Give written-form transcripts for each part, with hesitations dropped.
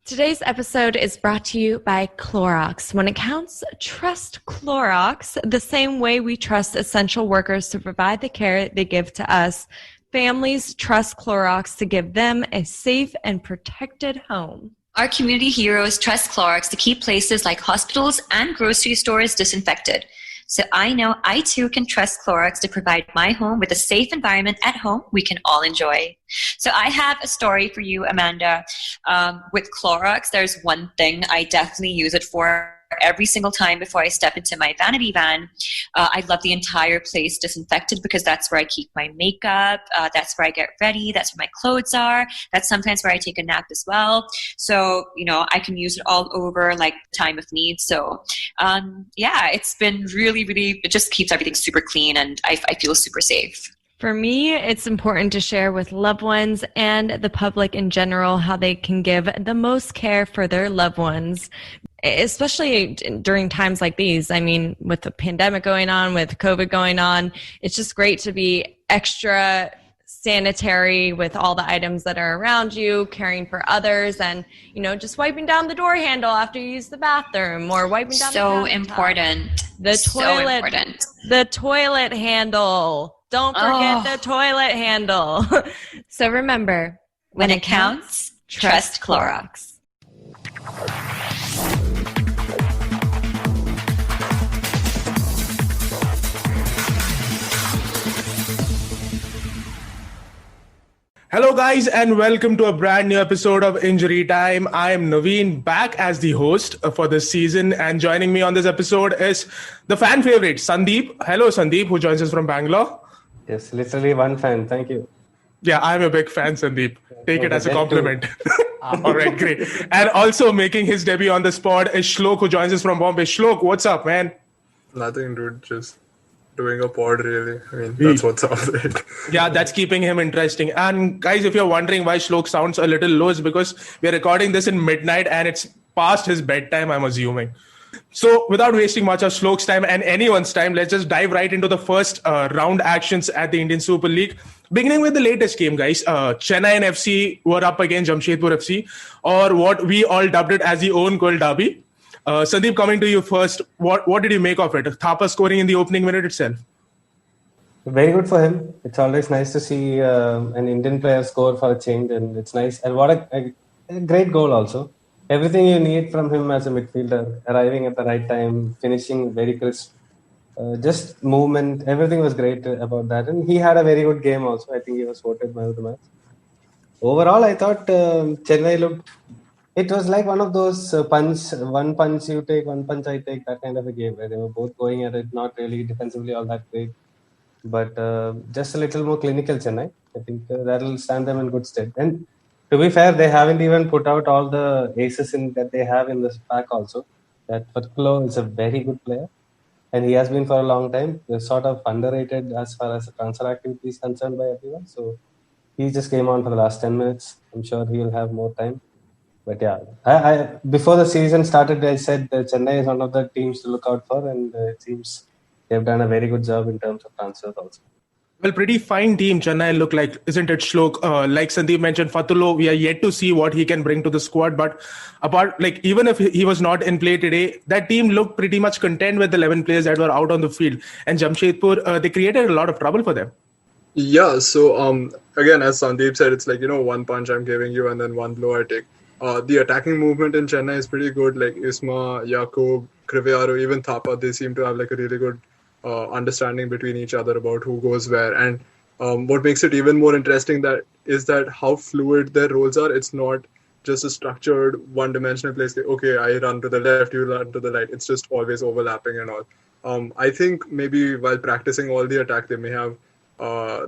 Today's episode is brought to you by Clorox. When it counts, trust Clorox the same way we trust essential workers to provide the care they give to us. Families trust Clorox to give them a safe and protected home. Our community heroes trust Clorox to keep places like hospitals and grocery stores disinfected. So I know I too can trust Clorox to provide my home with a safe environment at home we can all enjoy. So I have a story for you, Amanda. With Clorox, there's one thing I definitely use it for every single time before I step into my vanity van. I love the entire place disinfected because that's where I keep my makeup. That's where I get ready. That's where my clothes are. That's sometimes where I take a nap as well. So, I can use it all over like time of need. So, it's been really, it just keeps everything super clean and I feel super safe. For me, it's important to share with loved ones and the public in general how they can give the most care for their loved ones, especially during times like these. I mean, with the pandemic going on, with COVID going on, it's just great to be extra sanitary with all the items that are around you, caring for others, and, just wiping down the door handle after you use the bathroom or wiping down so the important. The toilet handle. Don't forget the toilet handle. So remember, when it counts, trust Clorox. Hello guys and welcome to a brand new episode of Injury Time. I am Naveen, back as the host for this season, and joining me on this episode is the fan favorite, Sandeep. Hello Sandeep, who joins us from Bangalore. Yes, literally one fan. Thank you. Yeah, I'm a big fan, Sandeep. Take it as a compliment. All right, great. And also making his debut on the spot is Shlok, who joins us from Bombay. Shlok, what's up, man? Nothing, dude. Just doing a pod, really. I mean, that's what's up, right? Yeah, that's keeping him interesting. And guys, if you're wondering why Shlok sounds a little low, it's because we're recording this in midnight and it's past his bedtime, I'm assuming. So without wasting much of Shlok's time and anyone's time, let's just dive right into the first round actions at the Indian Super League. Beginning with the latest game, guys. Chennai FC were up against Jamshedpur FC, or what we all dubbed it as the own goal derby. Sandeep, coming to you first, what did you make of it? Thapa scoring in the opening minute itself. Very good for him. It's always nice to see an Indian player score for a change, and it's nice. And what a great goal also. Everything you need from him as a midfielder, arriving at the right time, finishing very crisp, just movement, everything was great about that. And he had a very good game also. I think he was voted man of the match. Overall, I thought Chennai looked, it was like one of those one punch you take, one punch I take, that kind of a game where they were both going at it, not really defensively all that great, but just a little more clinical Chennai. I think that will stand them in good stead. And to be fair, they haven't even put out all the aces that they have in this pack also. That Fatkulo is a very good player, and he has been for a long time. They're sort of underrated as far as the transfer activity is concerned by everyone. So he just came on for the last 10 minutes. I'm sure he will have more time. But yeah, I before the season started, I said that Chennai is one of the teams to look out for, and it seems they've done a very good job in terms of transfers also. Well, pretty fine team Chennai look like, isn't it, Shlok? Like Sandeep mentioned, Fatulo, we are yet to see what he can bring to the squad. But even if he was not in play today, that team looked pretty much content with the 11 players that were out on the field. And Jamshedpur, they created a lot of trouble for them. Yeah, so again, as Sandeep said, it's like, one punch I'm giving you and then one blow I take. The attacking movement in Chennai is pretty good. Like Isma, Yakub, Kriviaro, even Thapa, they seem to have like a really good understanding between each other about who goes where. And what makes it even more interesting is that how fluid their roles are. It's not just a structured one-dimensional place. Okay, I run to the left, you run to the right. It's just always overlapping and all. I think maybe while practicing all the attack, they may have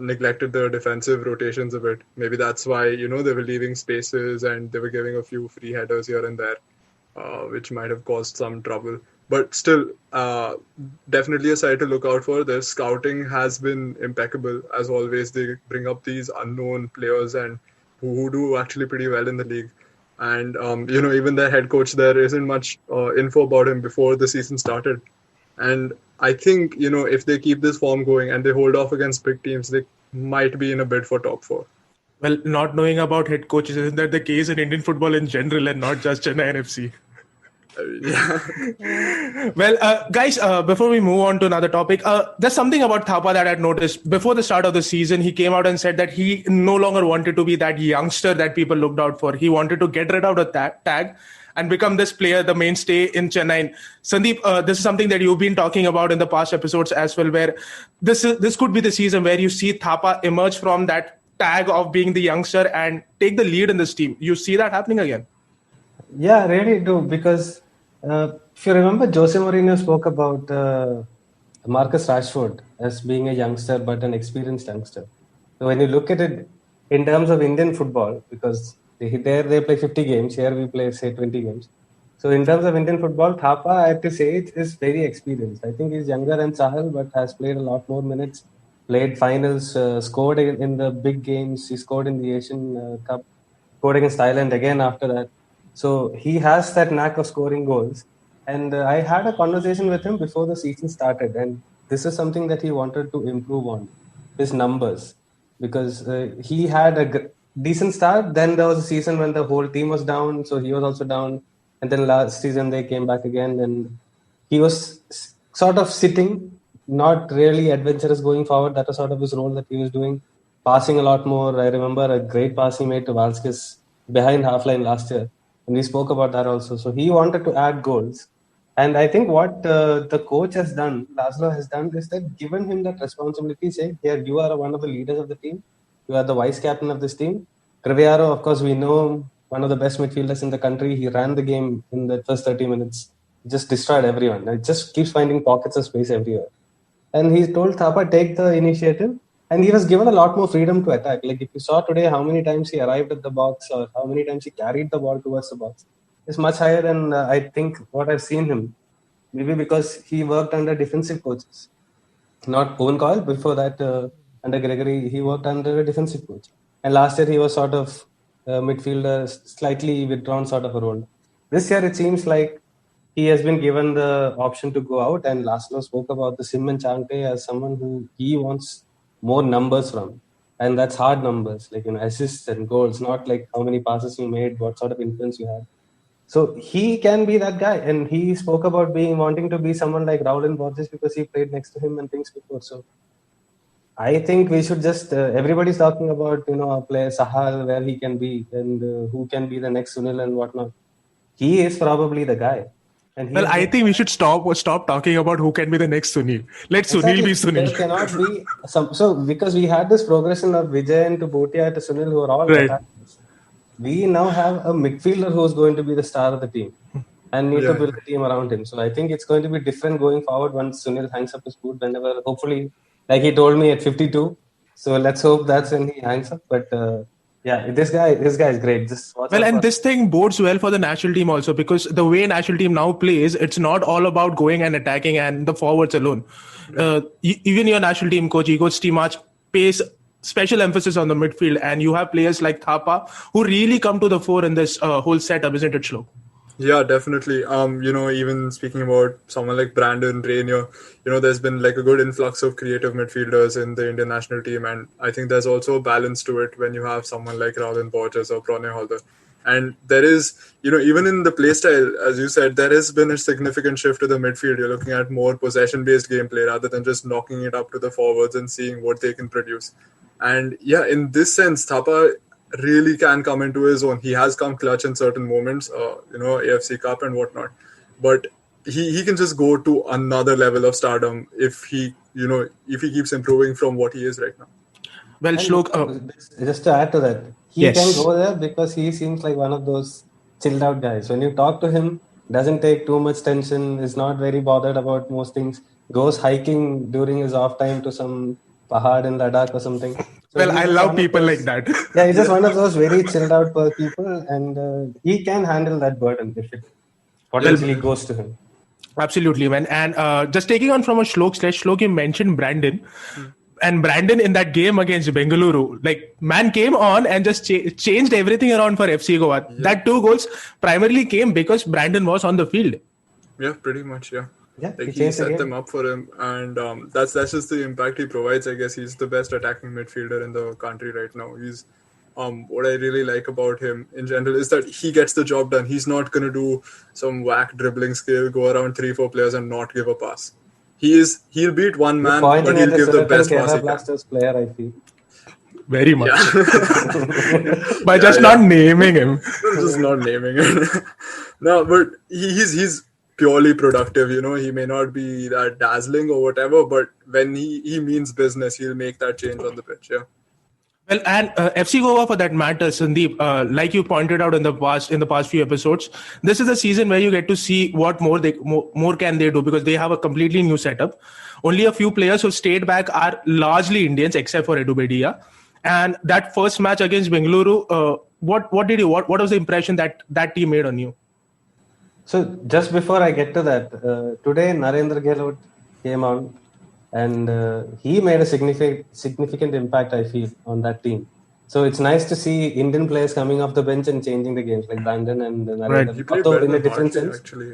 neglected the defensive rotations a bit. Maybe that's why, they were leaving spaces and they were giving a few free headers here and there, which might have caused some trouble. But still, definitely a side to look out for. Their scouting has been impeccable. As always, they bring up these unknown players and who do actually pretty well in the league. And, even their head coach, there isn't much info about him before the season started. And I think, if they keep this form going and they hold off against big teams, they might be in a bid for top four. Well, not knowing about head coaches, isn't that the case in Indian football in general and not just Chennai NFC? Yeah. Well, guys, before we move on to another topic, there's something about Thapa that I'd noticed. Before the start of the season, he came out and said that he no longer wanted to be that youngster that people looked out for. He wanted to get rid of that tag and become this player, the mainstay in Chennai. Sandeep, this is something that you've been talking about in the past episodes as well, where this could be the season where you see Thapa emerge from that tag of being the youngster and take the lead in this team. You see that happening again? Yeah, I really do. Because if you remember, Jose Mourinho spoke about Marcus Rashford as being a youngster, but an experienced youngster. So when you look at it in terms of Indian football, because there they play 50 games, here we play, say, 20 games. So in terms of Indian football, Thapa, I have to say, is very experienced. I think he's younger than Sahal, but has played a lot more minutes, played finals, scored in the big games. He scored in the Asian Cup, scored against Thailand again after that. So he has that knack of scoring goals. And I had a conversation with him before the season started, and this is something that he wanted to improve on, his numbers, because he had a decent start. Then there was a season when the whole team was down, so he was also down. And then last season they came back again, and he was sort of sitting, not really adventurous going forward. That was sort of his role that he was doing, passing a lot more. I remember a great pass he made to Valskis behind half line last year, and we spoke about that also. So he wanted to add goals, and I think what the coach has done, Laszlo has done, is that given him that responsibility, say, here, you are one of the leaders of the team, you are the vice captain of this team. Criviaro, of course, we know him, one of the best midfielders in the country. He ran the game in the first 30 minutes, just destroyed everyone. It just keeps finding pockets of space everywhere. And he told Thapa, take the initiative. And he was given a lot more freedom to attack. Like if you saw today how many times he arrived at the box or how many times he carried the ball towards the box, is much higher than I think what I've seen him. Maybe because he worked under defensive coaches, not own call. Before that, under Gregory, he worked under a defensive coach. And last year, he was sort of midfielder, slightly withdrawn sort of a role. This year, it seems like he has been given the option to go out. And Laszlo spoke about the Sim and Chante as someone who he wants more numbers from. And that's hard numbers, like assists and goals, not like how many passes you made, what sort of influence you had. So he can be that guy, and he spoke about wanting to be someone like Raul and Borges because he played next to him and things before. So I think we should just everybody's talking about a player Sahal where he can be and who can be the next Sunil and whatnot. He is probably the guy, and he Well, has I been think we should stop talking about who can be the next Sunil. Let Sunil exactly. be There Sunil. cannot be some because we had this progression of Vijay to Bhutia to Sunil who are all Right. attackers. We now have a midfielder who's going to be the star of the team and need to Yeah. build a team around him. So I think it's going to be different going forward once Sunil hangs up his boot whenever, hopefully, like he told me at 52. So let's hope that's when he hangs up. But yeah, this guy is great. Just watch Well, out and for. this thing bodes well for the national team also because the way national team now plays, it's not all about going and attacking and the forwards alone. Even your national team coach, Igor Stimac, pays special emphasis on the midfield, and you have players like Thapa who really come to the fore in this whole setup, isn't it, Shlok? Yeah, definitely. Even speaking about someone like Brandon Rainier, there's been like a good influx of creative midfielders in the Indian national team, and I think there's also a balance to it when you have someone like Robin Borges or Pranay Halder. And there is, even in the play style, as you said, there has been a significant shift to the midfield. You're looking at more possession-based gameplay rather than just knocking it up to the forwards and seeing what they can produce. And yeah, in this sense, Thapa really can come into his own. He has come clutch in certain moments, AFC Cup and whatnot. But he can just go to another level of stardom if he keeps improving from what he is right now. Well, And Shlok, just to add to that, he can yes. go there because he seems like one of those chilled out guys. When you talk to him, doesn't take too much tension, is not very bothered about most things, goes hiking during his off time to some pahad in Ladakh or something. So Well, he's I just love one of people like those. that. Yeah, he's just one of those very chilled out people, and he can handle that burden if it Well, potentially goes to him. absolutely, man. And just taking on from a Shlok, you mentioned Brandon. And Brandon in that game against Bengaluru, like man came on and just changed everything around for FC Goa. Yeah. That 2 goals primarily came because Brandon was on the field. Yeah, pretty much. Yeah. Yeah, Like he he changed the set game. them up for him, and that's just the impact he provides. I guess he's the best attacking midfielder in the country right now. He's what I really like about him in general is that he gets the job done. He's not going to do some whack dribbling skill, go around 3-4 players and not give a pass. He'll beat one You're man, but pointing at he'll the give the Suratal best pass Kerala he can. Blasters player, I feel. Very much. Yeah. By just not naming him. Just not naming it. No, but he's purely productive. He may not be that dazzling or whatever, but when he means business, he'll make that change on the pitch. Yeah. Well, and FC Goa, for that matter, Sandeep, like you pointed out in the past few episodes, this is a season where you get to see what more can they do, because they have a completely new setup. Only a few players who stayed back are largely Indians, except for Edu Bedia. And that first match against Bengaluru, what was the impression that team made on you? So just before I get to that, today Narendra Gehlot came on, and he made a significant impact, I feel, on that team. So it's nice to see Indian players coming off the bench and changing the games, like Brandon and Narendra. Right. He played Although better in a than different Hartley, sense. actually.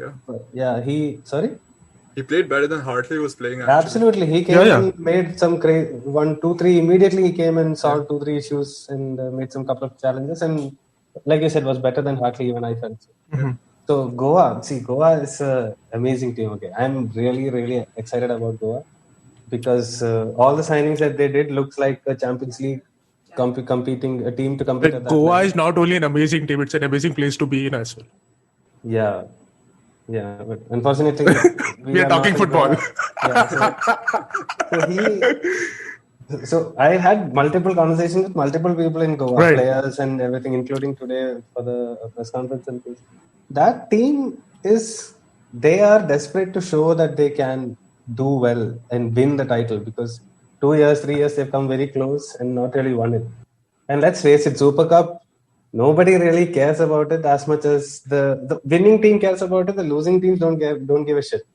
Yeah. Yeah, sorry? He played better than Hartley was playing. Actually. Absolutely. He came and made some 1, 2, 3. Immediately he came and solved 2, 3 issues and made some couple of challenges. And like you said, was better than Hartley, even I felt. So Goa is an amazing team. Okay, I'm really, really excited about Goa because all the signings that they did looks like a Champions League competing a team to compete at that Goa level. is not only an amazing team; it's an amazing place to be in as well. Yeah, but unfortunately, we are talking football. So I had multiple conversations with multiple people in Goa, players and everything, including today for the press conference and things. That team they are desperate to show that they can do well and win the title, because 2 years, 3 years, they've come very close and not really won it. And let's face it, Super Cup, nobody really cares about it as much as the winning team cares about it. The losing teams don't give a shit.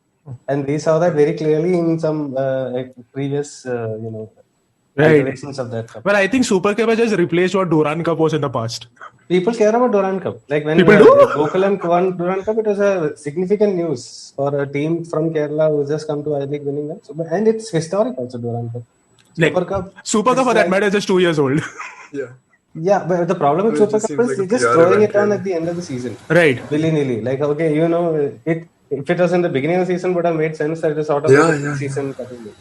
And we saw that very clearly in some previous, iterations of that cup. Well, I think Super Cup has just replaced what Duran Cup was in the past. People care about Duran Cup. Like when Gokulam won Duran Cup, it was a significant news for a team from Kerala who just come to I-League winning that. And it's historic also, Duran Cup. Super Cup for that matter is just 2 years old. Yeah, but the problem with Super Cup is just throwing it on at the end of the season. Right. Willy-nilly. Like, okay, if it was in the beginning of the season, would have made sense that it is sort of a season cutting.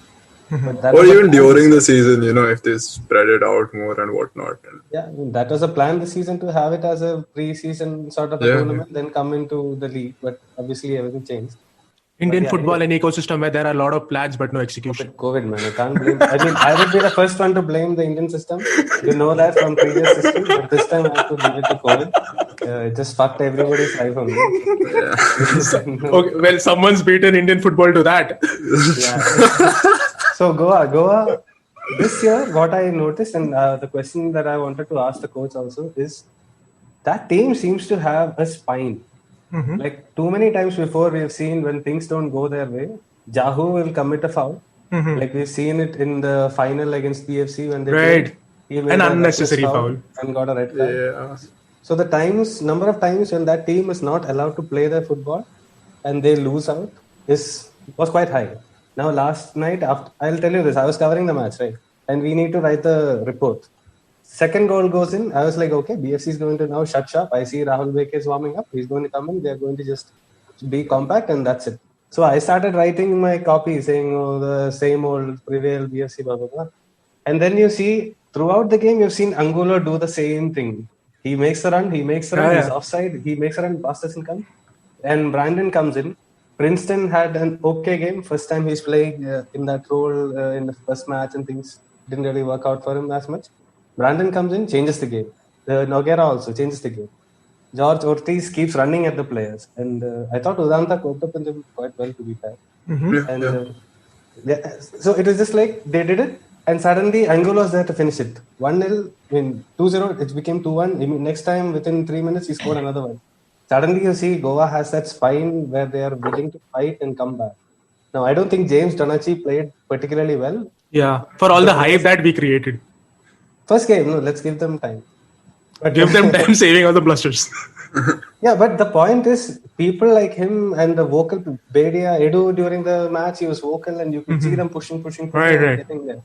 Or even during the season, if they spread it out more and whatnot. Yeah, that was a plan this season, to have it as a pre-season sort of a tournament, then come into the league. But obviously everything changed. Indian football and ecosystem where there are a lot of plans but no execution. COVID, man. I can't blame. I mean, I would be the first one to blame the Indian system. You know that from previous systems, but this time I have to give it to COVID. It just fucked everybody's life on me. Okay, well, someone's beaten Indian football to that. So Goa, this year, what I noticed, and the question that I wanted to ask the coach also is, that team seems to have a spine. Like too many times before, we've seen when things don't go their way, Jahu will commit a foul. Like we've seen it in the final against PFC when they played. He made an unnecessary foul and got a red card. Yeah. So the number of times when that team is not allowed to play their football and they lose out was quite high. Now last night, I'll tell you this, I was covering the match, right? And we need to write the report. Second goal goes in. I was like, okay, BFC is going to now shut shop. I see Rahul Beke is warming up. He's going to come in. They're going to just be compact and that's it. So I started writing my copy saying, the same old prevail BFC, blah, blah, blah. And then you see, throughout the game, you've seen Angulo do the same thing. He makes the run, he's offside, he makes a run, pass doesn't come. And Brandon comes in. Princeton had an okay game. First time he's playing in that role in the first match, and things didn't really work out for him as much. Brandon comes in, changes the game. Noguera also changes the game. George Ortiz keeps running at the players. And I thought Udanta coped up with him quite well, to be fair. So it was just like they did it. And suddenly Angulo was there to finish it. 1-0, 2-0, it became 2-1. Next time, within 3 minutes, he scored another one. Suddenly you see Goa has that spine where they are willing to fight and come back. Now, I don't think James Donachi played particularly well. Yeah, for all the hype that we created. First game, let's give them time. But give them time saving all the blusters. Yeah, but the point is, people like him and the vocal Bedia, Edu during the match, he was vocal and you could see them pushing, right. getting there.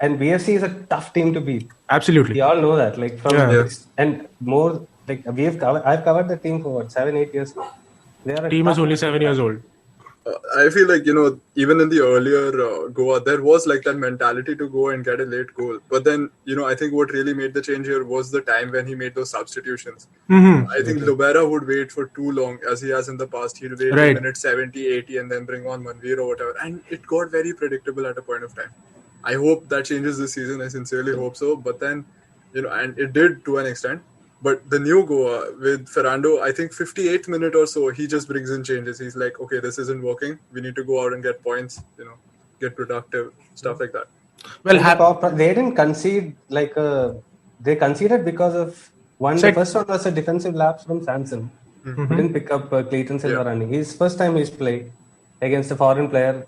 And BFC is a tough team to beat. Absolutely. We all know that. Like and more like I've covered the team for 7-8 years now. They are a Team is tough only team to 7 years cover. old. I feel like, even in the earlier Goa, there was like that mentality to go and get a late goal. But then, I think what really made the change here was the time when he made those substitutions. I think Lobera would wait for too long, as he has in the past. He'd wait till minute 70, 80 and then bring on Manveer or whatever. And it got very predictable at a point of time. I hope that changes this season. I sincerely hope so. But then, and it did to an extent. But the new Goa with Ferrando, I think 58th minute or so, he just brings in changes. He's like, okay, this isn't working. We need to go out and get points, get productive, stuff like that. Well, they didn't concede they conceded because of the first one was a defensive lapse from Samson. He didn't pick up Clayton Silva running. His first time he's played against a foreign player.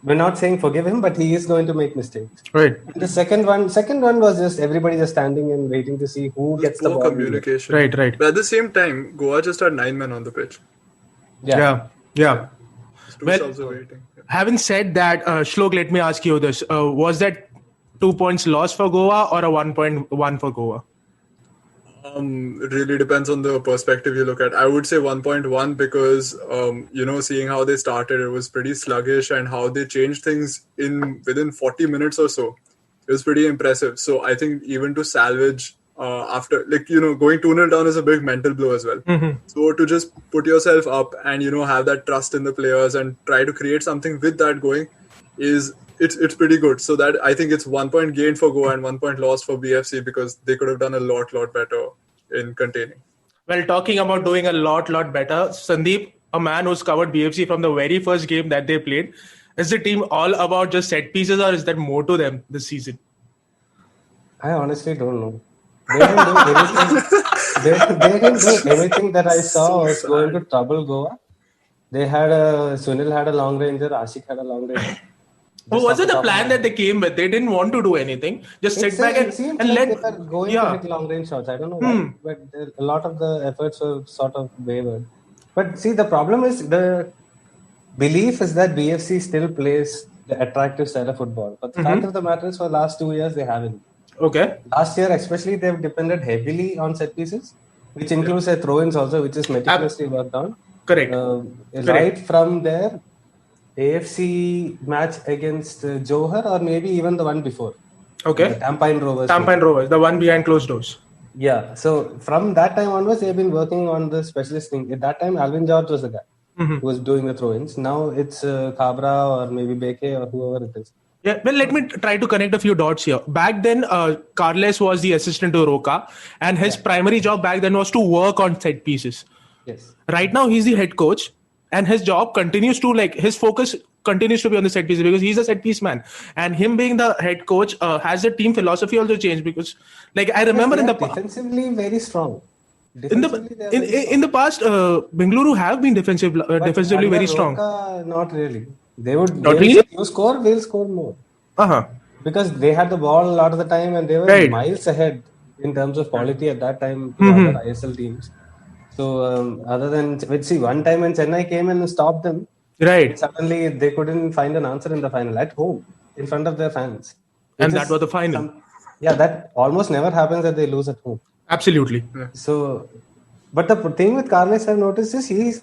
We're not saying forgive him, but he is going to make mistakes. Right. And the second one was just everybody just standing and waiting to see who gets the ball. Communication. Right. But at the same time, Goa just had 9 men on the pitch. Yeah. Also waiting. Having said that, Shlok, let me ask you this. Was that 2 points lost for Goa or a 1.1 for Goa? It really depends on the perspective you look at. I would say 1.1 because, seeing how they started, it was pretty sluggish, and how they changed things within 40 minutes or so. It was pretty impressive. So I think even to salvage after, going 2-0 down is a big mental blow as well. So to just put yourself up and, have that trust in the players and try to create something with that going it's pretty good. So that I think it's 1 point gained for Goa and 1 point lost for BFC, because they could have done a lot better in containing. Well, talking about doing a lot better, Sandeep, a man who's covered BFC from the very first game that they played, is the team all about just set pieces, or is there more to them this season? I honestly don't know. They didn't do anything. They didn't do anything that I saw was going to trouble Goa. They had Sunil had a long ranger, Ashik had a long ranger. Was it the plan that they came with? They didn't want to do anything. Just sit back and let. They were going to hit long range shots. I don't know why, but a lot of the efforts were sort of wavered. But see, the problem is the belief is that BFC still plays the attractive style of football. But the fact of the matter is, for the last 2 years, they haven't. Okay. Last year, especially, they've depended heavily on set pieces, which includes their throw-ins also, which is meticulously worked on. Correct. Right from their AFC match against Johar, or maybe even the one before. Okay. The Tampine Rovers, the one behind closed doors. Yeah. So from that time onwards, they've been working on the specialist thing. At that time, Alvin George was the guy who was doing the throw-ins. Now it's Cabra or maybe Beke or whoever it is. Yeah, well, let me try to connect a few dots here. Back then, Carles was the assistant to Roca, and his primary job back then was to work on set pieces. Yes. Right now, he's the head coach, and his job continues to, his focus continues to be on the set pieces, because he's a set piece man. And him being the head coach has the team philosophy also changed, because, I remember in the past, defensively very strong. In the past, Bengaluru have been defensively very strong. Not really. They would. Not really. You score, we'll score more. Because they had the ball a lot of the time, and they were miles ahead in terms of quality at that time to other ISL teams. So other than one time when Chennai came and stopped them, suddenly they couldn't find an answer in the final at home in front of their fans. And that was the final. That almost never happens that they lose at home. Absolutely. So, but the thing with Carles I've noticed is he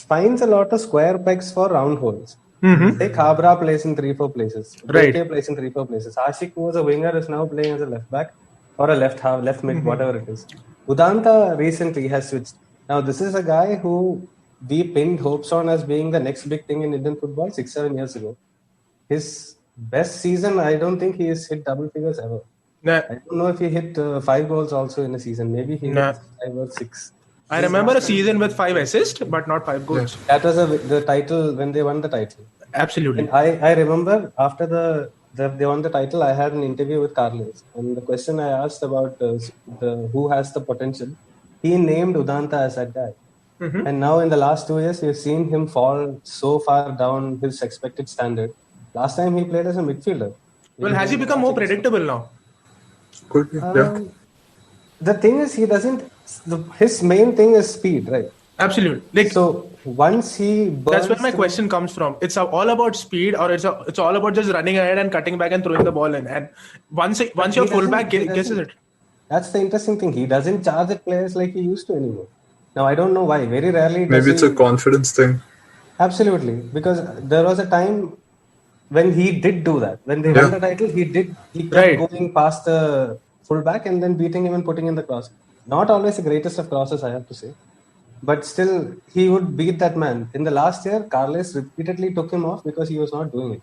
finds a lot of square pegs for round holes. Like Cabra plays in 3-4 places. Beke plays in 3-4 places. Ashik, who was a winger, is now playing as a left back or a left half, left mid, whatever it is. Udanta recently has switched. Now, this is a guy who we pinned hopes on as being the next big thing in Indian football 6-7 years ago. His best season, I don't think he has hit double figures ever. I don't know if he hit 5 goals also in a season. Maybe he hit 5 or 6. I remember a season with 5 assists, but not 5 goals. That was the title when they won the title. Absolutely. And I remember after they won the title, I had an interview with Carles. And the question I asked about who has the potential, he named Udanta as that guy. And now in the last 2 years, we've seen him fall so far down his expected standard. Last time he played as a midfielder. Well, has he become more predictable now? Could be. The thing is, he doesn't. His main thing is speed, right? Absolutely. Like, So once he that's where burns my through, question comes from. It's all about speed, or it's all about just running ahead and cutting back and throwing the ball in. And but once your he fullback doesn't. He guesses doesn't. it, That's the interesting thing. He doesn't charge at players like he used to anymore. Now I don't know why. Very rarely does Maybe it's a he. confidence thing. Absolutely, because there was a time when he did do that. When they won Yeah. the title, he did. He kept right? going past the fullback and then beating him and putting in the cross. Not always the greatest of crosses, I have to say, but still he would beat that man. In the last year, Carles repeatedly took him off because he was not doing it,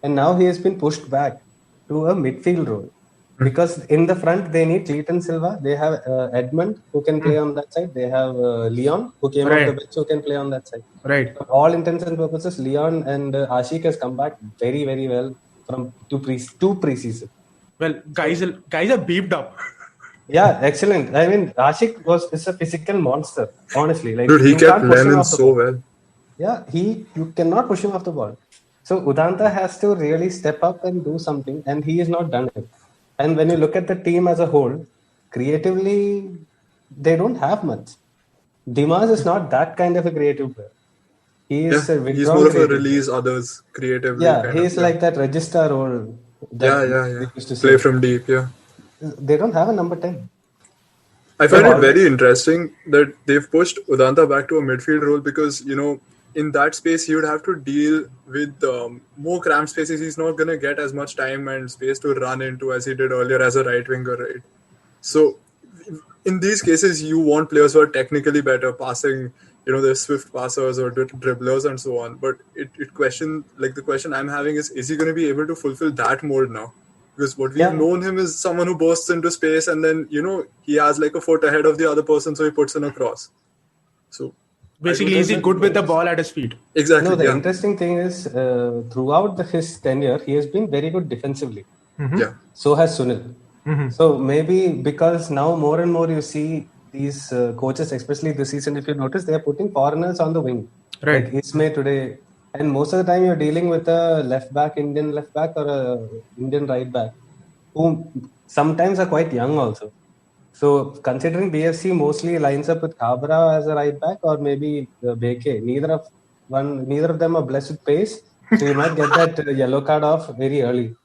and now he has been pushed back to a midfield role because in the front they need Clayton Silva. They have Edmund who can play on that side. They have Leon who came off the Right, bench who can play on that side. right. For all intents and purposes, Leon and Ashik has come back very, very well from two preseason. Well, So guys are beefed up. yeah, excellent. I mean, Ashik is a physical monster. Honestly, like Dude, he you kept can't push him Lennon off the so ball. well. Yeah, you cannot push him off the ball. So Udanta has to really step up and do something, and he has not done it. And when you look at the team as a whole, creatively, they don't have much. Dimas is not that kind of a creative player. He Yeah, is a he's withdrawn more of a creative player. release others creatively Yeah, kind he of. is Yeah, like that register role yeah, that yeah, yeah. they used to Play say. from deep. Yeah. They don't have a number 10. I They've find it very always. interesting that they've pushed Udanta back to a midfield role because, in that space, he would have to deal with more cramped spaces. He's not going to get as much time and space to run into as he did earlier as a right winger, right? So, in these cases, you want players who are technically better, passing, they're swift passers or dribblers and so on. But the question I'm having is he going to be able to fulfill that mold now? Because what we've Yeah, known him is someone who bursts into space and then, he has like a foot ahead of the other person, so he puts in a cross. So I don't Basically, know is if he the he'll be good with the consistent. ball at his feet? no. Exactly, The yeah. interesting thing is, throughout his tenure, he has been very good defensively. Yeah. So has Sunil. So maybe because now more and more you see these coaches, especially this season, if you notice, they are putting foreigners on the wing, like Right. Ismay today. And most of the time, you're dealing with a left back, Indian left back, or a Indian right back, who sometimes are quite young also. So considering BFC mostly lines up with Cabra as a right back or maybe Beke, neither of them are blessed with pace. So you might get that yellow card off very early.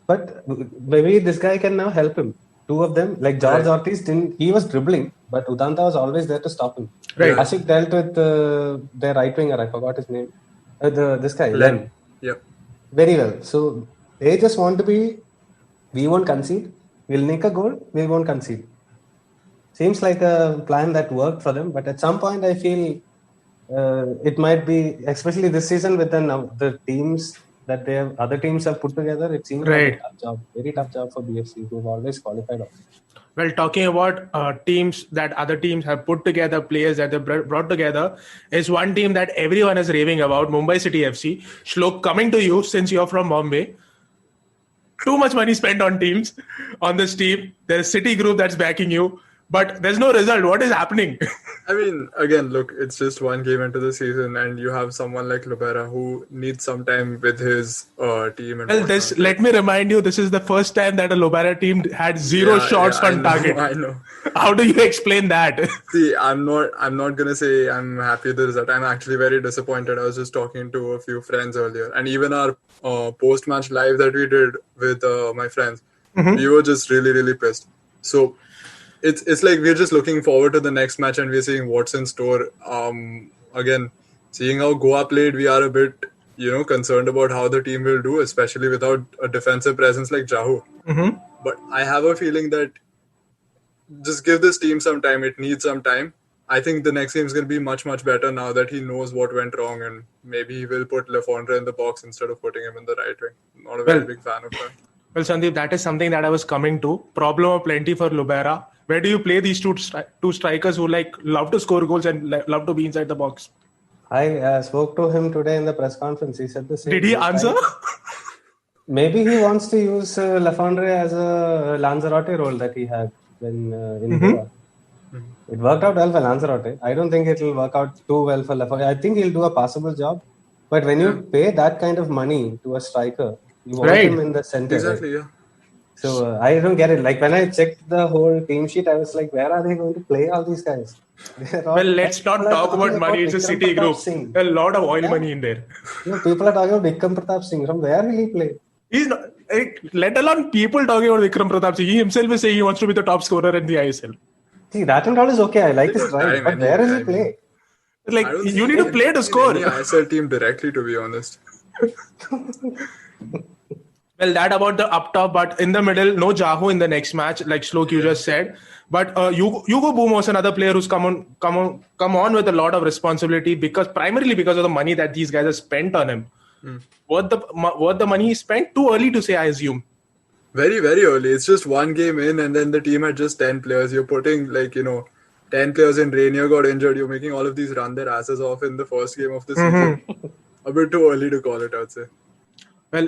But maybe this guy can now help him. Two of them, like George Right. Ortiz, didn't he was dribbling, but Udanta was always there to stop him. Yeah, Right. yeah. Ashik dealt with their right winger. I forgot his name. This guy Len. Len Yeah. very well. So they just want to be. We won't concede. We'll make a goal. We won't concede. Seems like a plan that worked for them, but at some point, I feel it might be, especially this season with the teams that other teams have put together. It seems like a Right. tough job, very tough job for BFC, who've always qualified also. Well, talking about teams that other teams have put together, players that they brought together, is one team that everyone is raving about, Mumbai City FC. Shlok, coming to you since you're from Bombay. Too much money spent on teams, on this team. There's City Group that's backing you, but there's no result. What is happening? I mean, again, look, it's just one game into the season, and you have someone like Lubera who needs some time with his team and Well, whatnot. let me remind you, this is the first time that a Lobara team had zero Yeah, shots I on know, target. I know. How do you explain that? See, I'm not gonna say I'm happy with the result. I'm actually very disappointed. I was just talking to a few friends earlier, and even our post-match live that we did with my friends, we were just really, really pissed. So it's like we're just looking forward to the next match, and we're seeing what's in store. Again, seeing how Goa played, we are a bit, concerned about how the team will do, especially without a defensive presence like Jahu. But I have a feeling that just give this team some time. It needs some time. I think the next game is going to be much, much better now that he knows what went wrong, and maybe he will put Lefondre in the box instead of putting him in the right wing. Not a very Well, big fan of that. well, Sandeep, that is something that I was coming to. Problem of plenty for Lubera. Where do you play these two strikers who love to score goals and love to be inside the box? I spoke to him today in the press conference. He said the Did same. he answer? Maybe he wants to use Lefondre as a Lanzarote role that he had when in Goa. It worked out well for Lanzarote. I don't think it will work out too well for Lefondre. I think he'll do a passable job. But when Yeah, you pay that kind of money to a striker, you want him Right. in the center, right? exactly. Yeah. So I don't get it. Like when I checked the whole team sheet, I was like, where are they going to play all these guys? They're all, Well, like, let's people not are talk talking about money. about It's a Vikram city Pratap group. Singh. A lot of oil Yeah. money in there. People are talking about Vikram Pratap Singh. From where will he play? He's not, let alone people talking about Vikram Pratap Singh. He himself is saying he wants to be the top scorer in the ISL. See, that and all is okay. I like They his could drive, time but where will he I mean, play? I Like, don't you think need he to play to in score. any ISL team directly, to be honest. Well, that about the up top, but in the middle, no Jahu in the next match, like Shlok you just said. But Hugo Boumos, another player who's come on with a lot of responsibility primarily because of the money that these guys have spent on him. Worth the money he spent? Too early to say, I assume. Very, very early. It's just one game in, and then the team had just 10 players. You're putting, 10 players in. Rainier got injured. You're making all of these run their asses off in the first game of the season. A bit too early to call it, I'd say. Well,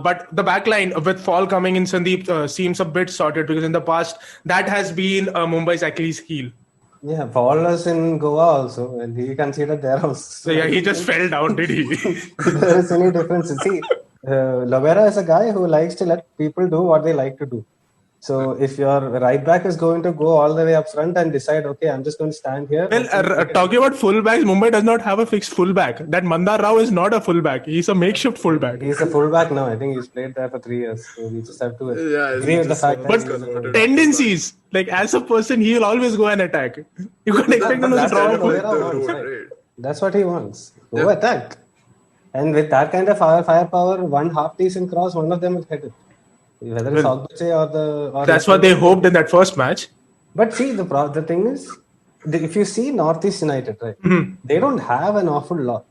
but the back line with Fall coming in, Sandeep seems a bit sorted because in the past, that has been Mumbai's Achilles heel. Yeah, Paul was in Goa also, and he considered there also. So yeah, he just fell down, did he? There is any difference. See, Lovera is a guy who likes to let people do what they like to do. So if your right back is going to go all the way up front and decide, okay, I'm just going to stand here. Well, talking about fullbacks, Mumbai does not have a fixed fullback. That Mandar Rao is not a fullback. He's a makeshift fullback. He's a fullback now. I think he's played there for 3 years. So we just have to agree with the just fact that But he's a fullback. tendencies, like as a person, he will always go and attack. You can't expect him to That's draw. what Lovera the wants, road, right? right? That's what he wants. Go attack. And with that kind of firepower, one half decent cross, one of them will hit it. Whether it's Ogbuche or the... Or That's what they hoped in that first match. But see, the thing is, if you see Northeast United, right, they don't have an awful lot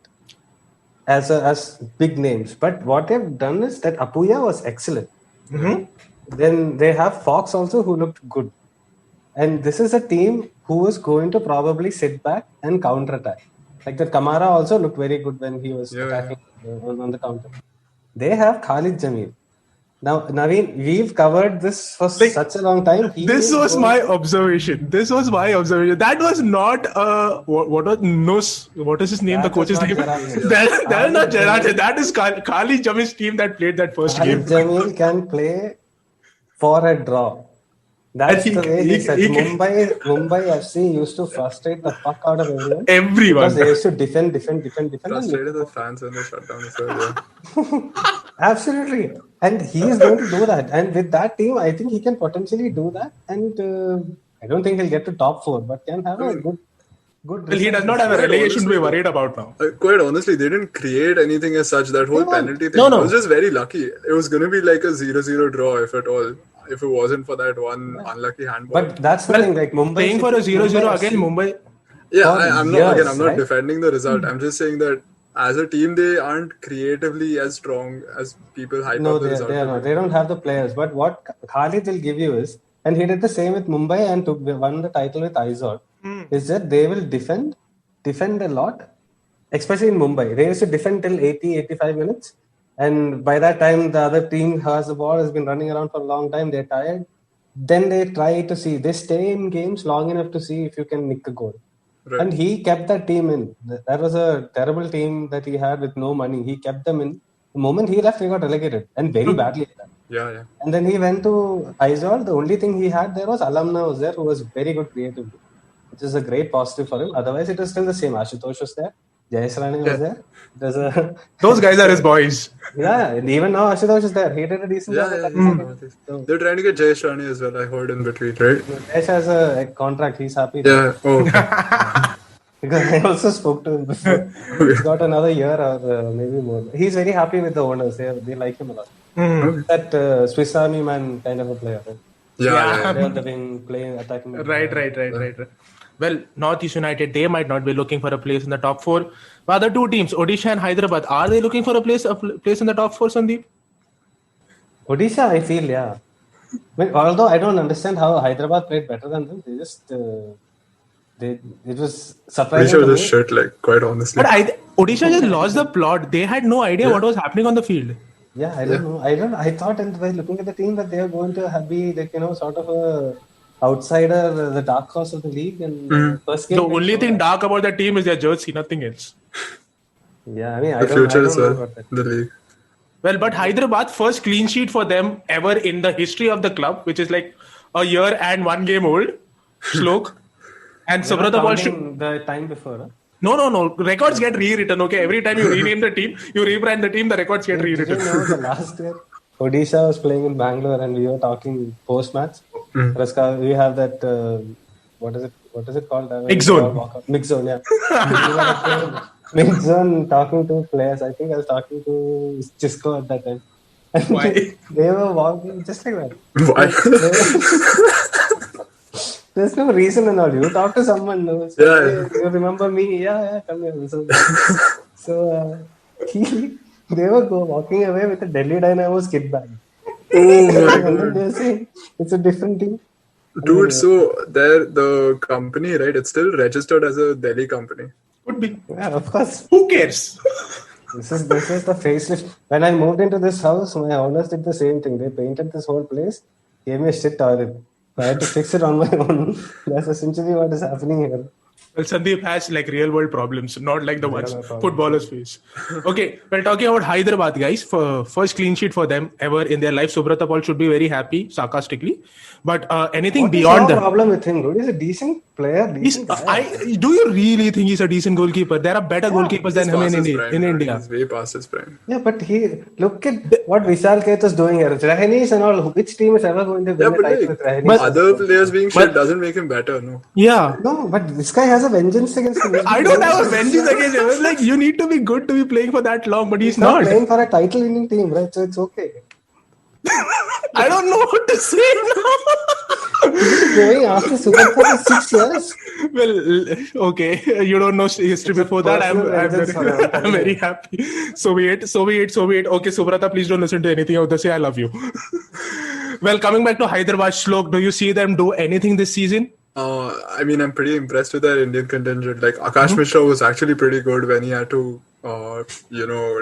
as big names. But what they've done is that Apuya was excellent. Then they have Fox also who looked good. And this is a team who is going to probably sit back and counter-attack. Like that Kamara also looked very good when he was attacking on the counter. They have Khalid Jamil. Now, Naveen, we've covered this for such a long time. This was my observation. That was not what is his name? The coach's name. That is not Gerard. That is Khalid Jamil's team that played that first game. Khalid Jamil can play for a draw. That's the way he said. Mumbai FC used to frustrate the fuck out of everyone. Because they used to defend. Frustrated the fans when they shut down the Absolutely. And he is going to do that. And with that team, I think he can potentially do that. And I don't think he'll get to top 4, but can have a good. Well, he does not have a relegation to be worried about now. Quite honestly, they didn't create anything as such. That whole penalty thing was just very lucky. It was going to be like a 0-0 draw, if at all. If it wasn't for that one unlucky handball. But that's the thing, like Mumbai... Playing for a 0-0 again, Mumbai... Yeah, I'm not defending the result. I'm just saying that as a team, they aren't creatively as strong as people hype up the result. They are not. They don't have the players. But what Khalid will give you is, and he did the same with Mumbai and won the title with Aizawl, is that they will defend a lot, especially in Mumbai. They used to defend till 80-85 minutes. And by that time, the other team has the ball, has been running around for a long time. They're tired. Then they try to see. They stay in games long enough to see if you can nick a goal. Right. And he kept that team in. That was a terrible team that he had with no money. He kept them in. The moment he left, they got relegated. And very badly. Yeah. And then he went to Aizawl. The only thing he had there was Alamna was there, who was very good creatively, which is a great positive for him. Otherwise, it was still the same. Ashutosh was there. Jayesh Rane was there. Those guys are his boys. Yeah, and even now Ashutosh is there. He did a decent job. They're trying to get Jayesh Rane as well, I heard in between, right? Jayesh has a contract. He's happy. Yeah. Okay. Because I also spoke to him before. He's got another year or maybe more. He's very happy with the owners. They like him a lot. That Swiss Army man kind of a player. Right? Yeah. They're playing attacking. Right. Well, Northeast United, they might not be looking for a place in the top 4. But other two teams, Odisha and Hyderabad, are they looking for a place in the top 4, Sandeep? Odisha, I feel, yeah. Although I don't understand how Hyderabad played better than them. They just... it was surprising. Odisha was just shit, like, quite honestly. But Odisha just lost the plot. They had no idea what was happening on the field. Yeah, I don't know. I thought, and by looking at the team, that they are going to be like, sort of a outsider, the dark horse of the league. And first game, the only thing dark about the team is their jersey, nothing else. Yeah, I mean, the future is the league. Well, but Hyderabad, first clean sheet for them ever in the history of the club, which is like a year and 1 game old. Shlok. And We're not Subrata Ball counting the time before. Huh? No. Records get rewritten, okay? Every time you rename the team, you rebrand the team, the records get Did rewritten. you know the last year, Odisha was playing in Bangalore and we were talking post-match. We have that, what is it called? Mix zone. Mix zone, yeah. We were at mix zone talking to players. I think I was talking to Chisco at that time. Why? They were walking just like that. Why? There's no reason and all. You talk to someone. No? So, hey, you remember me? Yeah, come here. So they were walking away with a Delhi Dynamos kit bag. Oh my And then god. they're saying it's a different team. Dude, so the company, right? It's still registered as a Delhi company. Could be. Yeah, of course. Who cares? This is the facelift. When I moved into this house, my owners did the same thing. They painted this whole place, gave me a shit toilet. I had to fix it on my own. That's essentially what is happening here. Well, Sandeep has like real world problems, not like the ones problem. footballers face. Okay, well, talking about Hyderabad, guys, for first clean sheet for them ever in their life, Subrata Paul should be very happy, sarcastically. But anything What beyond is your that. problem with him, dude? He's a decent player. Decent guy. Do you really think he's a decent goalkeeper? There are better goalkeepers than him in India. He's way past his prime. Yeah, but look at what Vishal Keth is doing here. Rahini's and all. Which team is ever going to win a title with Rahini? But- Other players being shit doesn't make him better, no. Yeah. No, but this guy has a vengeance against him. I don't have a vengeance against him. I was like, you need to be good to be playing for that long, but he's not. playing for a title-winning team, right? So it's okay. I don't know what to say now. Going after Super for 6 years. Well, okay. You don't know history before that. I'm very happy. So be it. Okay, Subrata, please don't listen to anything I have to say. I love you. Well, coming back to Hyderabad, Shlok, do you see them do anything this season? I mean, I'm pretty impressed with their Indian contingent. Like, Akash Mishra was actually pretty good when he had to,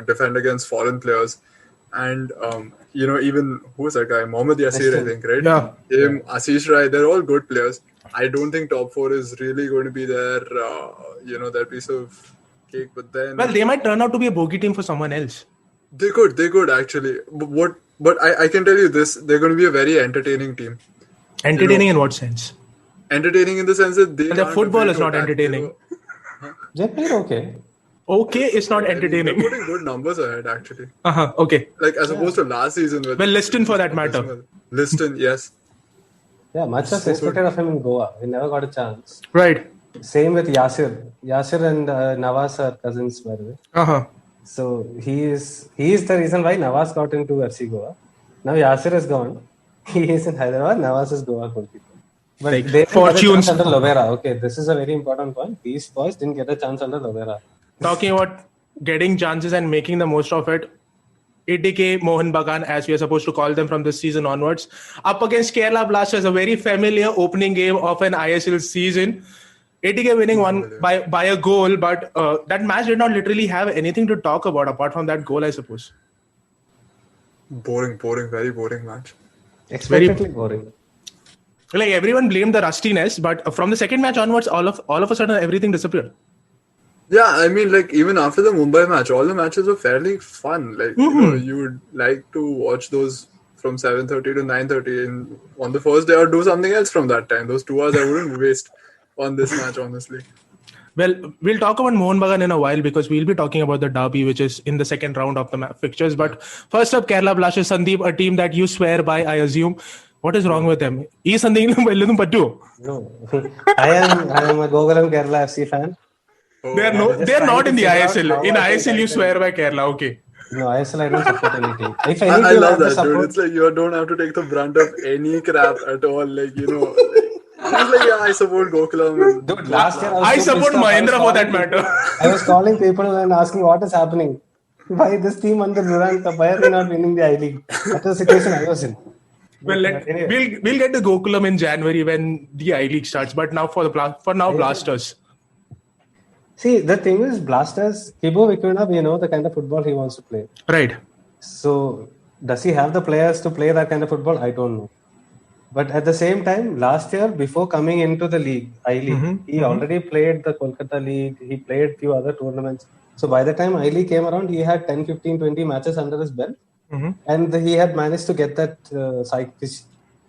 defend against foreign players. And, even, who was that guy? Mohammad Yasir, I think, right? Yeah. Him, Ashish Rai, they're all good players. I don't think top four is really going to be their, their piece of cake. But then... Well, they might turn out to be a bogey team for someone else. They could actually. But I can tell you this, they're going to be a very entertaining team. Entertaining in what sense? Entertaining in the sense that The football is not entertaining. They played okay. Okay, it's not entertaining. They're putting good numbers ahead, actually. Okay. Like, as opposed to last season. With Liston for that matter. Liston, yes. Yeah, much was expected of him in Goa. He never got a chance. Right. Same with Yasir. Yasir and Nawaz are cousins, by the way. So he is the reason why Nawaz got into fcgoa. Now Yasir is gone. He is in Hyderabad. Nawaz is Goa goalkeeper. But Like, they didn't fortunes. get a chance under Lovera. Okay, this is a very important point. These boys didn't get a chance under Lovera. Talking about getting chances and making the most of it, ATK Mohan Bagan, as we are supposed to call them from this season onwards, up against Kerala Blasters, a very familiar opening game of an ISL season. ATK winning one by a goal, but that match did not literally have anything to talk about apart from that goal, I suppose. Boring, very boring match. Expectedly boring. Like, everyone blamed the rustiness, but from the second match onwards, all of a sudden everything disappeared. Yeah, I mean, like, even after the Mumbai match, all the matches were fairly fun. Like, you would like to watch those from 7:30 to 9:30 and on the first day, or do something else from that time. Those 2 hours I wouldn't waste on this match, honestly. Well, we'll talk about Mohan Bagan in a while because we'll be talking about the derby, which is in the second round of the fixtures. But first up, Kerala Blasters, Sandeep, a team that you swear by, I assume. What is wrong with them? No, I am a Gokulam Kerala FC fan. They're not in the ISL. In ISL, you swear by Kerala. Okay. No, ISL I don't support any team. If I any team love I have to that, dude. support, It's like you don't have to take the brunt of any crap at all. Like, He's like, yeah, I support Gokulam. dude, last year I so support pissed off. Mahindra for that matter. I was calling people and asking what is happening. Why this team under Durant Cup? Why are they not winning the I League? That was the situation I was in. Well, Anyway. we'll get to Gokulam in January when the I League starts. But now for Blasters. See, the thing is, Blasters, Kibo Vikuna, we know the kind of football he wants to play. Right. So, does he have the players to play that kind of football? I don't know. But at the same time, last year, before coming into the league, I League, he already played the Kolkata League. He played a few other tournaments. So, by the time I League came around, he had 10, 15, 20 matches under his belt. and he had managed to get that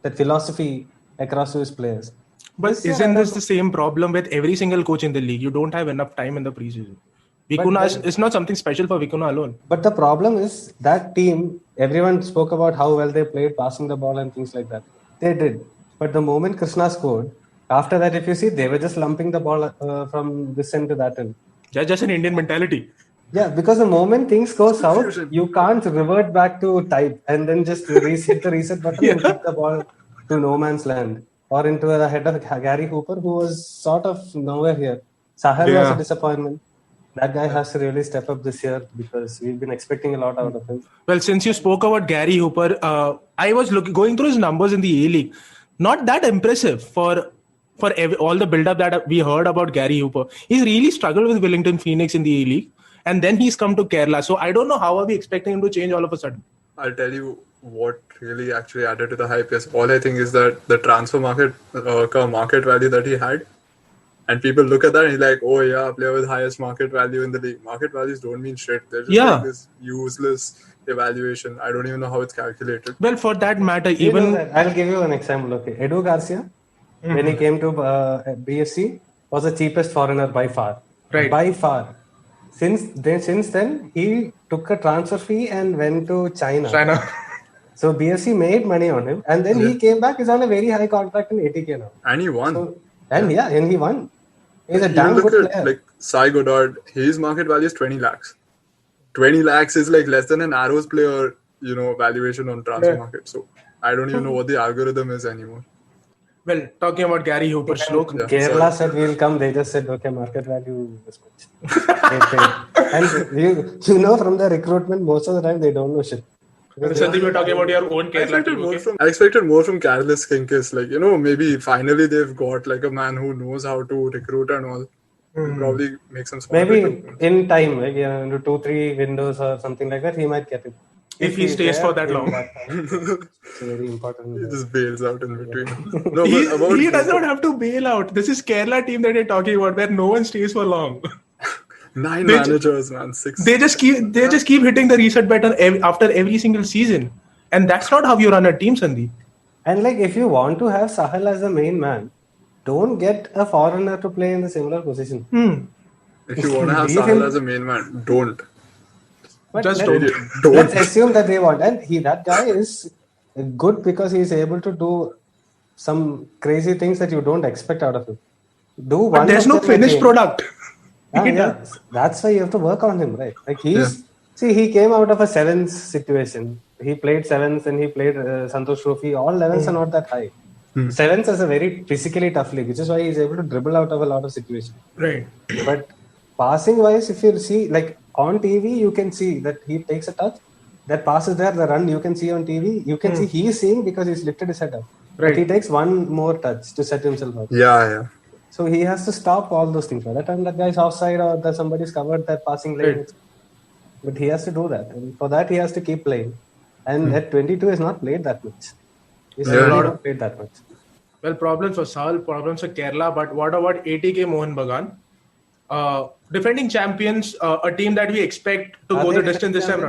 that philosophy across to his players. But isn't this the same problem with every single coach in the league? You don't have enough time in the preseason. It's not something special for Vicuna alone. But the problem is that team, everyone spoke about how well they played, passing the ball and things like that. They did. But the moment Krishna scored, after that, if you see, they were just lumping the ball from this end to that end. That's just an Indian mentality. Yeah, because the moment things go south, you can't revert back to type and then just hit the reset button and kick the ball to no man's land or into the head of Gary Hooper, who was sort of nowhere here. Sahal was a disappointment. That guy has to really step up this year because we've been expecting a lot out of him. Well, since you spoke about Gary Hooper, I was going through his numbers in the A-League. Not that impressive for all the build-up that we heard about Gary Hooper. He's really struggled with Wellington Phoenix in the A-League. And then he's come to Kerala. So I don't know how are we expecting him to change all of a sudden. I'll tell you what really actually added to the hype. Yes, all I think is that the transfer market value that he had. And people look at that and he's like, oh yeah, player with highest market value in the league. Market values don't mean shit. They're just like this useless evaluation. I don't even know how it's calculated. Well, for that matter, I'll give you an example. Okay, Edu Garcia, when he came to BFC, was the cheapest foreigner by far. Right. By far. Since then, he took a transfer fee and went to China. So BFC made money on him. And then he came back, he's on a very high contract in 80K now. And he won. And he won. He's a damn good player. Like Sai Goddard, his market value is 20 lakhs. 20 lakhs is like less than an Arrows player, valuation on transfer market. So I don't even know what the algorithm is anymore. Well, talking about Gary Hooper, Kerala said we'll come. They just said, okay, market value is much. And you know from the recruitment, most of the time they don't know shit. Sandeep, you're talking about your own Kerala team. I expected more from Careless Kinkis. Like, maybe finally they've got like a man who knows how to recruit and all. Probably make some smart in time, like into 2-3 windows or something like that, he might get it. If he stays for that long. It's very important. He just bails out in between. No, he does not have to bail out. This is Kerala team that you're talking about where no one stays for long. 9 managers, man. 6. They just keep hitting the reset button after every single season. And that's not how you run a team, Sandeep. And like if you want to have Sahal as the main man, don't get a foreigner to play in the similar position. If you want to have Sahal as a main man, don't. But let's assume that they want. And that guy is good because he is able to do some crazy things that you don't expect out of him. But there's no finished product. That's why you have to work on him, right? Like he came out of a sevens situation. He played sevens and he played Santosh Trophy. All levels are not that high. Sevens is a very physically tough league, which is why he's able to dribble out of a lot of situations. Right. But passing wise, if you see, like on TV, you can see that he takes a touch. That pass is there, the run you can see on TV. You can see he is seeing because he's lifted his head up. Right. But he takes one more touch to set himself up. Yeah. So he has to stop all those things. By that time, that guy's offside or that somebody's covered that passing lane. Right. But he has to do that. And for that, he has to keep playing. And at 22, he's not played that much. He's not played that much. Well, problems for Sahal, problems for Kerala. But what about ATK Mohan Bagan? Defending champions, a team that we expect to go the distance this time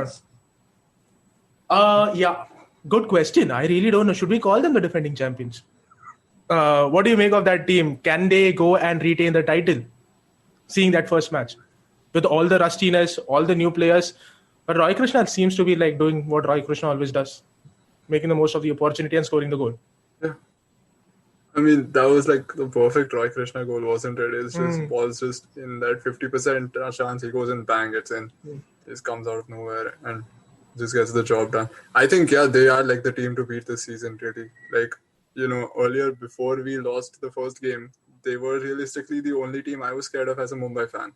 around. Good question. I really don't know. Should we call them the defending champions? What do you make of that team? Can they go and retain the title? Seeing that first match with all the rustiness, all the new players, but Roy Krishna seems to be like doing what Roy Krishna always does, making the most of the opportunity and scoring the goal. Yeah, I mean that was like the perfect Roy Krishna goal, wasn't it? It's just balls just in that 50% chance he goes and bang it's in. Just comes out of nowhere and just gets the job done. I think they are like the team to beat this season. Really, like. Earlier before we lost the first game, they were realistically the only team I was scared of as a Mumbai fan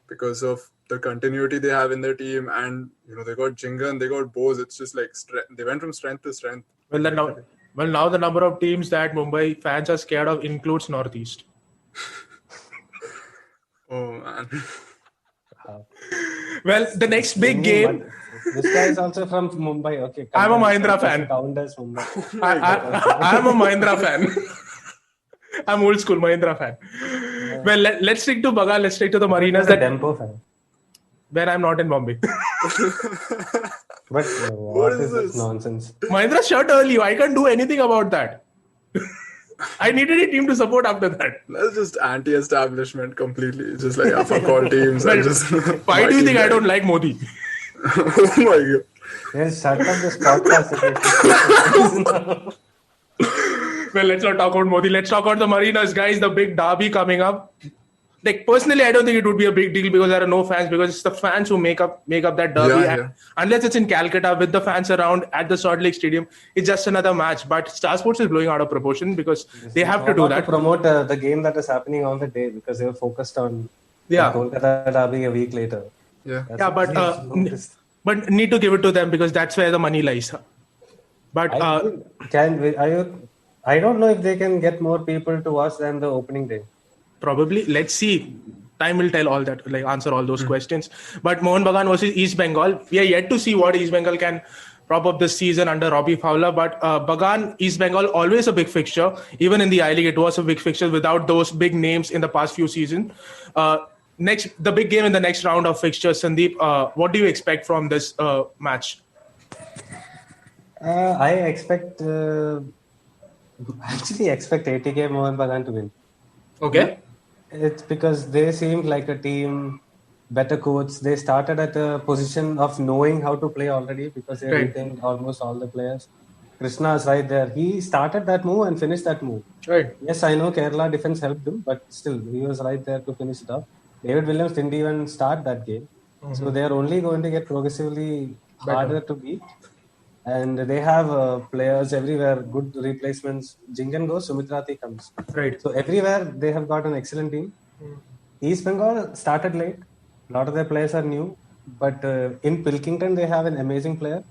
because of the continuity they have in their team. And, they got Jingan, they got Bose. It's just like they went from strength to strength. Well, now the number of teams that Mumbai fans are scared of includes Northeast. Oh, man. Well, the next big game... This guy is also from Mumbai. Okay, I'm a Mahindra fan. I'm a Mahindra fan. I'm old school Mahindra fan. Well, let's stick to Baga. Let's stick to the Marinas. That Dempo fan. When I'm not in Bombay. But What what is is this this? nonsense? Mahindra shut early. I can't do anything about that. I needed a team to support after that. That's just anti-establishment completely. It's just like, fuck all teams and Well, just why my do you team think I died. don't like Modi? Oh my god. Yes, shut up this podcast if you speak. Well, let's not talk about Modi. Let's talk about the Marinas, guys. The big derby coming up. Like personally, I don't think it would be a big deal because there are no fans. Because it's the fans who make up that derby. Yeah, And yeah. unless it's in Calcutta with the fans around at the Salt Lake Stadium, it's just another match. But Star Sports is blowing out of proportion because they have to do Not to that. promote the game that is happening on the day because they were focused on the Yeah, Kolkata derby a week later. Yeah. That's yeah, what but they focused. but need to give it to them because that's where the money lies. But I mean, I don't know if they can get more people to watch than the opening day. probably, let's see. Time will tell all that, like answer all those questions. But Mohun Bagan versus East Bengal, we are yet to see what East Bengal can prop up this season under Robbie Fowler. But Bagan, East Bengal, always a big fixture. Even in the I League, it was a big fixture without those big names in the past few seasons. The big game in the next round of fixtures, Sandeep. What do you expect from this match? I expect actually expect ATK Mohan Bagan to win. Okay. It's because they seemed like a team, better coach. They started at a position of knowing how to play already because they Right. retained almost all the players. Krishna is right there. He started that move and finished that move. Right. Yes, I know Kerala defense helped him, but still, he was right there to finish it off. David Williams didn't even start that game. So they are only going to get progressively harder to beat. And they have players everywhere, good replacements. Jingan goes, Sumitrati comes. Right. So everywhere they have got an excellent team. East Bengal started late. A lot of their players are new. But in Pilkington, they have an amazing player.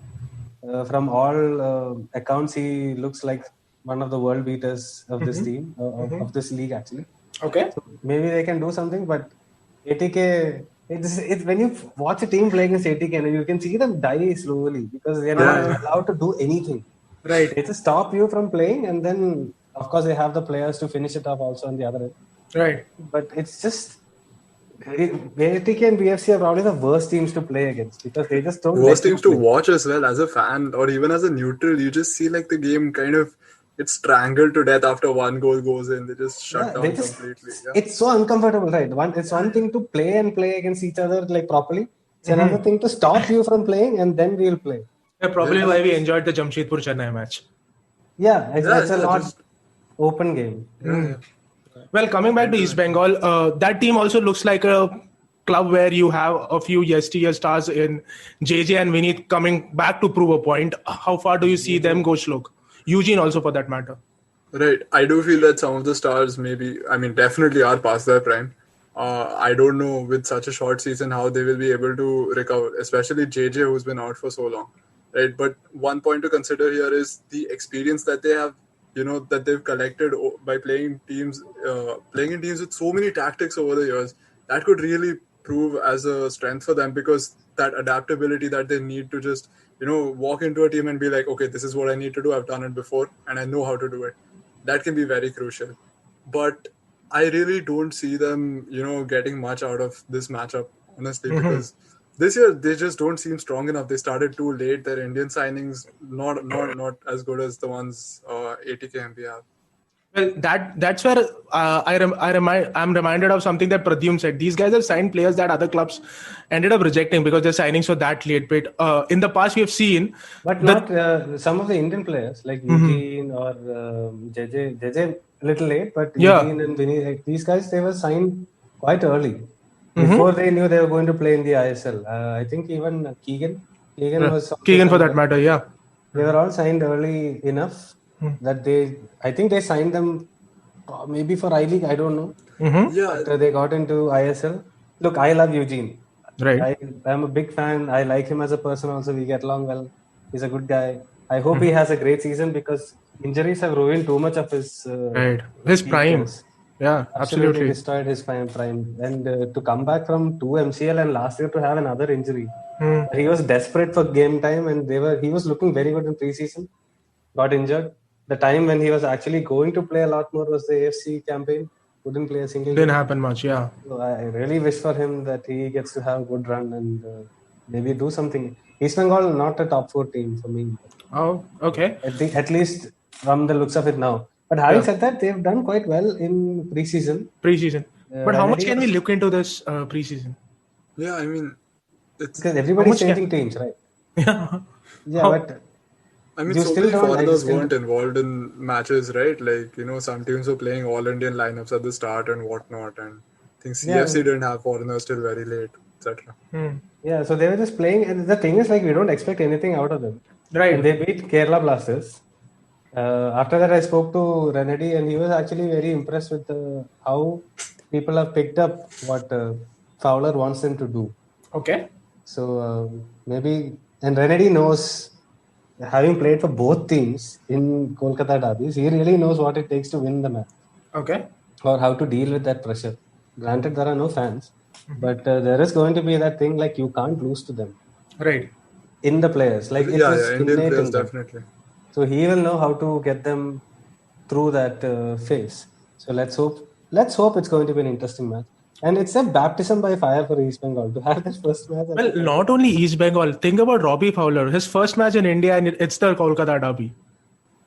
From all accounts, he looks like one of the world beaters of this team, of this league actually. Okay. So maybe they can do something, but ATK, it's when you watch a team play against ATK, and you can see them die slowly because they're not allowed to do anything. Right. They just stop you from playing, and then of course they have the players to finish it off also on the other end. Right. But it's just ATK and BFC are probably the worst teams to play against because they just don't. Worst let you teams to play. watch as well. As a fan or even as a neutral, you just see like the game kind of it's strangled to death after one goal goes in. They just shut down completely. Yeah. It's so uncomfortable, right? It's one thing to play against each other like properly. It's another thing to stop you from playing and then we'll play. Yeah, probably why we enjoyed the Jamshedpur Chennai match. Yeah, it's a lot just- open game. Well, coming back to East Bengal, that team also looks like a club where you have a few yesteryear stars in JJ and Vineet coming back to prove a point. How far do you see them go, Shlok? Eugene also, for that matter. Right. I do feel that some of the stars definitely are past their prime. I don't know with such a short season how they will be able to recover, especially JJ who's been out for so long. Right. But one point to consider here is the experience that they have, that they've collected by playing in teams with so many tactics over the years. That could really prove as a strength for them because that adaptability that they need to just walk into a team and be like, okay, this is what I need to do. I've done it before and I know how to do it. That can be very crucial. But I really don't see them, getting much out of this matchup, honestly, because this year they just don't seem strong enough. They started too late. Their Indian signings not as good as the ones ATK and we have. Well, that's where I'm reminded of something that Pradyum said. These guys have signed players that other clubs ended up rejecting because their signings were that late. But in the past, we have seen, but not some of the Indian players like Eugene or JJ a little late, but Eugene and Vinny, these guys they were signed quite early before they knew they were going to play in the ISL. I think even Keegan was Keegan for that matter. Yeah, they were all signed early enough that I think they signed them maybe for I League, I don't know. Yeah, But they got into ISL. Look, I love Eugene. right. I'm a big fan. I like him as a person also. We get along well. He's a good guy. I hope he has a great season because injuries have ruined too much of his His prime. years. Yeah, absolutely. Destroyed his prime. And to come back from 2 MCL and last year to have another injury. He was desperate for game time and he was looking very good in preseason. Got injured. The time when he was actually going to play a lot more was the AFC campaign. Couldn't play a single Didn't game. happen much, yeah. So I really wish for him that he gets to have a good run and maybe do something. East Bengal not a top 4 team for me. Oh, okay. At least from the looks of it now. But having Yeah. said that, they've done quite well in preseason. Preseason. But how much Renedy can we was- look into this preseason? Yeah, I mean, it's. Because everybody's much changing teams, right? Yeah. Yeah, How- but I mean, you so still many don't- I foreigners still- weren't involved in matches, right? Like, some teams were playing all Indian lineups at the start and whatnot. And I think CFC didn't have foreigners till very late, etc. yeah, so they were just playing, and the thing is, like, we don't expect anything out of them. Right. And they beat Kerala Blasters. After that, I spoke to Renedy, and he was actually very impressed with how people have picked up what Fowler wants them to do. Okay. So maybe, and Renedy knows, having played for both teams in Kolkata derbies, he really knows what it takes to win the match Okay. or how to deal with that pressure. Granted, there are no fans, but there is going to be that thing like you can't lose to them Right. in the players. Like it Yeah, was Indian innate players, in them. definitely. So he will know how to get them through that phase. So let's hope. Let's hope it's going to be an interesting match. And it's a baptism by fire for East Bengal to have this first match. Well, not only East Bengal. Think about Robbie Fowler. His first match in India, and it's the Kolkata derby.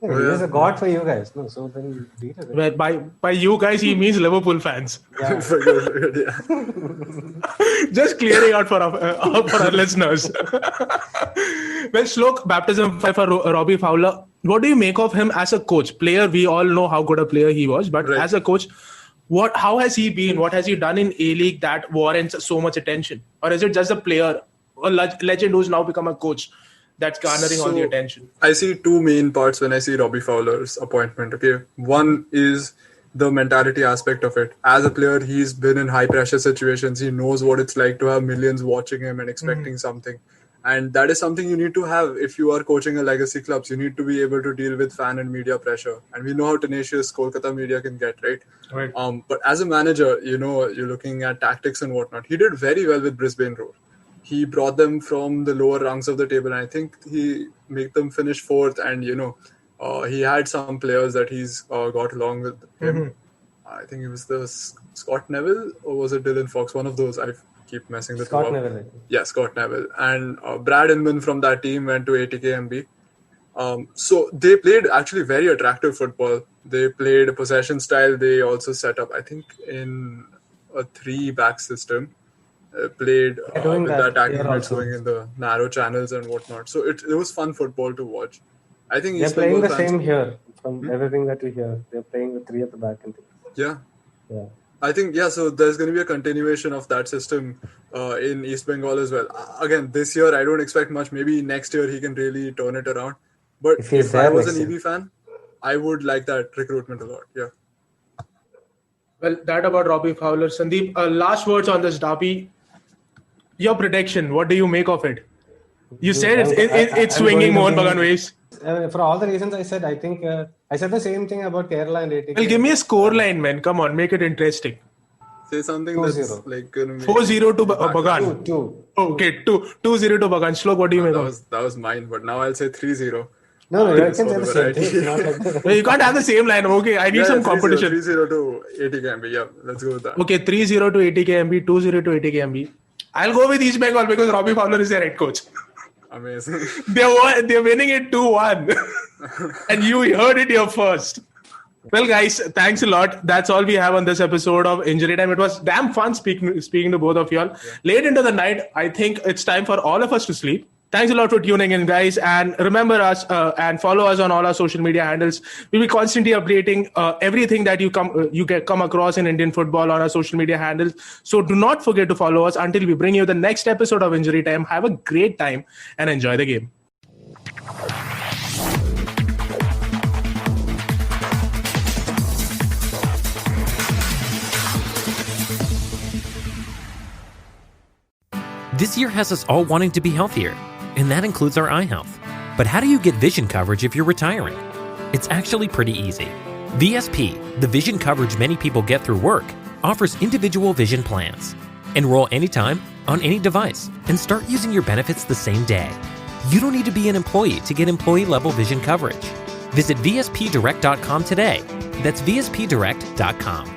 Yeah, he is a god for you guys. No, so then beat it. Where by you guys, he means Liverpool fans. Yeah. Yeah. Just clearing out for our listeners. Well, Shlok, baptism for Robbie Fowler. What do you make of him as a coach? Player, we all know how good a player he was, but Right. as a coach, how has he been? What has he done in A-League that warrants so much attention? Or is it just a player, a legend who's now become a coach that's garnering all the So, attention? I see two main parts when I see Robbie Fowler's appointment. Okay, one is the mentality aspect of it. As a player, he's been in high pressure situations. He knows what it's like to have millions watching him and expecting something. And that is something you need to have if you are coaching a legacy clubs. You need to be able to deal with fan and media pressure. And we know how tenacious Kolkata media can get, right? Right. But as a manager, you're looking at tactics and whatnot. He did very well with Brisbane Roar. He brought them from the lower rungs of the table, and I think he made them finish fourth. And he had some players that he's got along with him. I think it was the Scott Neville, or was it Dylan Fox? One of those. I keep messing the two Scott up. Neville, I think. Yeah, Scott Neville. And Brad Inman from that team went to ATKMB. So they played actually very attractive football. They played a possession style. They also set up, I think, in a 3-back system. Played doing with that the attacking here mids also. going in the narrow channels and whatnot. So it was fun football to watch. I think They're East playing Bengal the fans- same here from everything that we hear. They're playing with 3 at the back and things. Yeah. Yeah. I think, so there's going to be a continuation of that system in East Bengal as well. Again, this year, I don't expect much. Maybe next year he can really turn it around. But If he's if I there was next an year. EB fan, I would like that recruitment a lot. Yeah. Well, that about Robbie Fowler. Sandeep, last words on this derby. Your prediction, what do you make of it? You said it's I'm swinging going Mohan to be- Bagan ways. For all the reasons I said, I think I said the same thing about Kerala and ATK. Well, give me a score line, man. Come on, make it interesting. Say something 2-0. that's like going to make 4-0 to Bagan. 2. Okay, 2-0 to Bagan. Shlok, what do you make of it? that was mine, but now I'll say 3-0. No, you can So say the the same thing. variety. It's not like that. Well, you can't have the same line. Okay, I need some 3-0, competition. 3-0 to ATKMB. Yeah, let's go with that. Okay, 3-0 to ATKMB, 2-0 to ATKMB. I'll go with East Bengal because Robbie Fowler is their head coach. Amazing. They're winning it 2-1. And you heard it here first. Well, guys, thanks a lot. That's all we have on this episode of Injury Time. It was damn fun speaking to both of y'all. Late into the night, I think it's time for all of us to sleep. Thanks a lot for tuning in, guys. And remember us and follow us on all our social media handles. We'll be constantly updating everything that you come across in Indian football on our social media handles. So do not forget to follow us until we bring you the next episode of Injury Time. Have a great time and enjoy the game. This year has us all wanting to be healthier, and that includes our eye health. But how do you get vision coverage if you're retiring? It's actually pretty easy. VSP, the vision coverage many people get through work, offers individual vision plans. Enroll anytime, on any device, and start using your benefits the same day. You don't need to be an employee to get employee-level vision coverage. Visit vspdirect.com today. That's vspdirect.com.